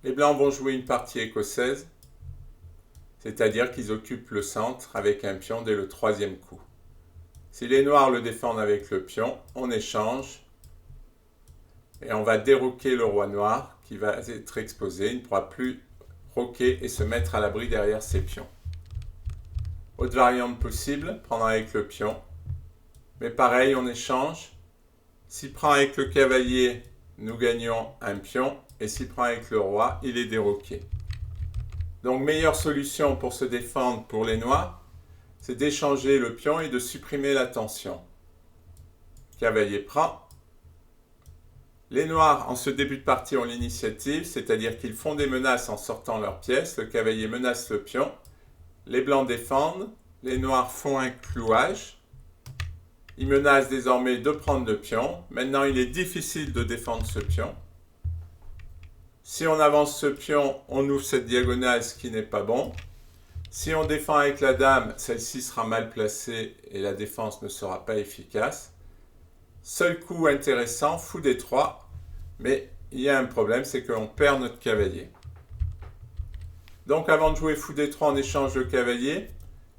Les blancs vont jouer une partie écossaise, c'est-à-dire qu'ils occupent le centre avec un pion dès le troisième coup. Si les noirs le défendent avec le pion, on échange et on va déroquer le roi noir qui va être exposé. Il ne pourra plus roquer et se mettre à l'abri derrière ses pions. Autre variante possible, prendre avec le pion. Mais pareil, on échange. S'il prend avec le cavalier, nous gagnons un pion. Et s'il prend avec le roi, il est déroqué. Donc, meilleure solution pour se défendre pour les noirs, c'est d'échanger le pion et de supprimer la tension. Cavalier prend. Les noirs, en ce début de partie, ont l'initiative, c'est-à-dire qu'ils font des menaces en sortant leurs pièces. Le cavalier menace le pion. Les blancs défendent. Les noirs font un clouage. Ils menacent désormais de prendre le pion. Maintenant, il est difficile de défendre ce pion. Si on avance ce pion, on ouvre cette diagonale, ce qui n'est pas bon. Si on défend avec la dame, celle-ci sera mal placée et la défense ne sera pas efficace. Seul coup intéressant, fou d3, mais il y a un problème, c'est qu'on perd notre cavalier. Donc avant de jouer fou d3, on échange le cavalier.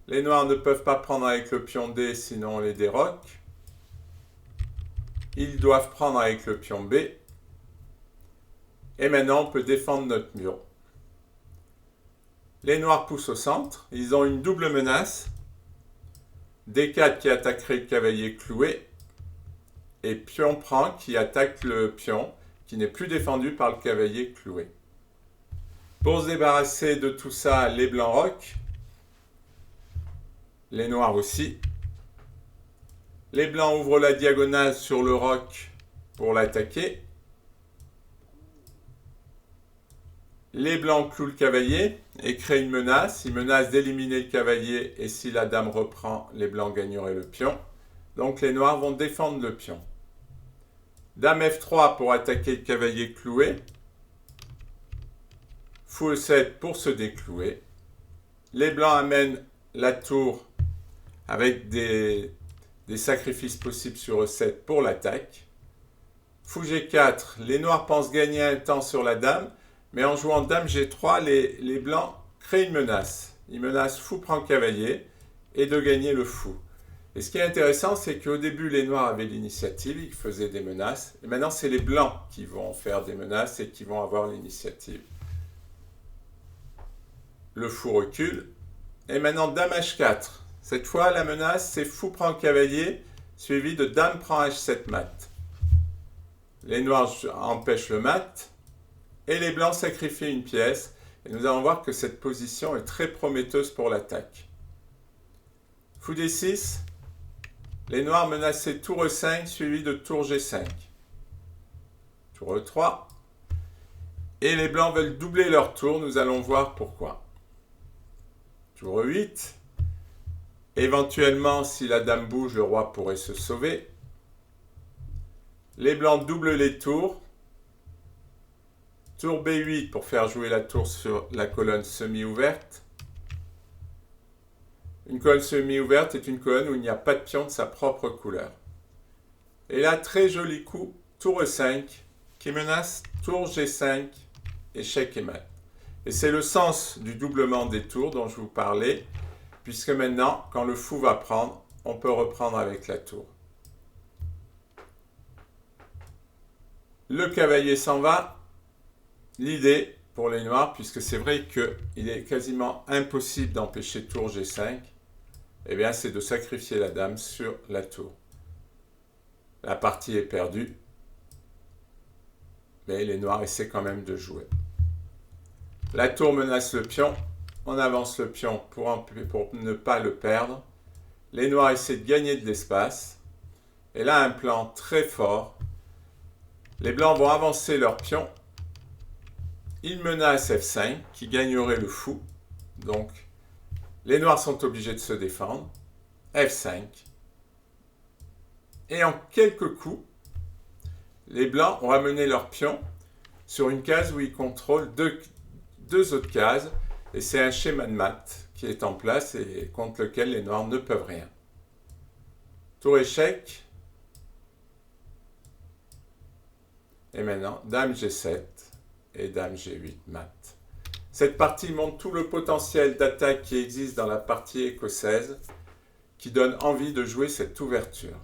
Les noirs ne peuvent pas prendre avec le pion D, sinon on les déroque. Ils doivent prendre avec le pion B. Et maintenant, on peut défendre notre mur. Les noirs poussent au centre. Ils ont une double menace. D4 qui attaquerait le cavalier cloué. Et pion prend qui attaque le pion qui n'est plus défendu par le cavalier cloué. Pour se débarrasser de tout ça, les blancs roquent. Les noirs aussi. Les blancs ouvrent la diagonale sur le roc pour l'attaquer. Les blancs clouent le cavalier et créent une menace. Ils menacent d'éliminer le cavalier et si la dame reprend, les blancs gagneraient le pion. Donc les noirs vont défendre le pion. Dame F3 pour attaquer le cavalier cloué. Fou E7 pour se déclouer. Les blancs amènent la tour avec des sacrifices possibles sur E7 pour l'attaque. Fou G4, les noirs pensent gagner un temps sur la dame. Mais en jouant dame G3, les blancs créent une menace. Ils menacent fou prend cavalier et de gagner le fou. Et ce qui est intéressant, c'est qu'au début, les noirs avaient l'initiative, ils faisaient des menaces. Et maintenant, c'est les blancs qui vont faire des menaces et qui vont avoir l'initiative. Le fou recule. Et maintenant, dame H4. Cette fois, la menace, c'est fou prend cavalier, suivi de dame prend H7 mat. Les noirs empêchent le mat. Et les blancs sacrifient une pièce. Et nous allons voir que cette position est très prometteuse pour l'attaque. Fou D6. Les noirs menaçaient tour E5 suivi de tour G5. Tour E3. Et les blancs veulent doubler leur tour. Nous allons voir pourquoi. Tour E8. Éventuellement, si la dame bouge, le roi pourrait se sauver. Les blancs doublent les tours. Tour B8 pour faire jouer la tour sur la colonne semi-ouverte. Une colonne semi-ouverte est une colonne où il n'y a pas de pion de sa propre couleur. Et là, très joli coup, tour E5, qui menace tour G5, échec et mat. Et c'est le sens du doublement des tours dont je vous parlais, puisque maintenant, quand le fou va prendre, on peut reprendre avec la tour. Le cavalier s'en va. L'idée pour les noirs, puisque c'est vrai qu'il est quasiment impossible d'empêcher tour G5, eh bien c'est de sacrifier la dame sur la tour. La partie est perdue, mais les noirs essaient quand même de jouer. La tour menace le pion, on avance le pion pour ne pas le perdre. Les noirs essaient de gagner de l'espace, et là un plan très fort. Les blancs vont avancer leur pion. Ils menacent F5, qui gagnerait le fou. Donc, les noirs sont obligés de se défendre. F5. Et en quelques coups, les blancs ont amené leur pion sur une case où ils contrôlent deux autres cases. Et c'est un schéma de mat qui est en place et contre lequel les noirs ne peuvent rien. Tour échec. Et maintenant, dame G7. et dame G8 mat. Cette partie montre tout le potentiel d'attaque qui existe dans la partie écossaise, qui donne envie de jouer cette ouverture.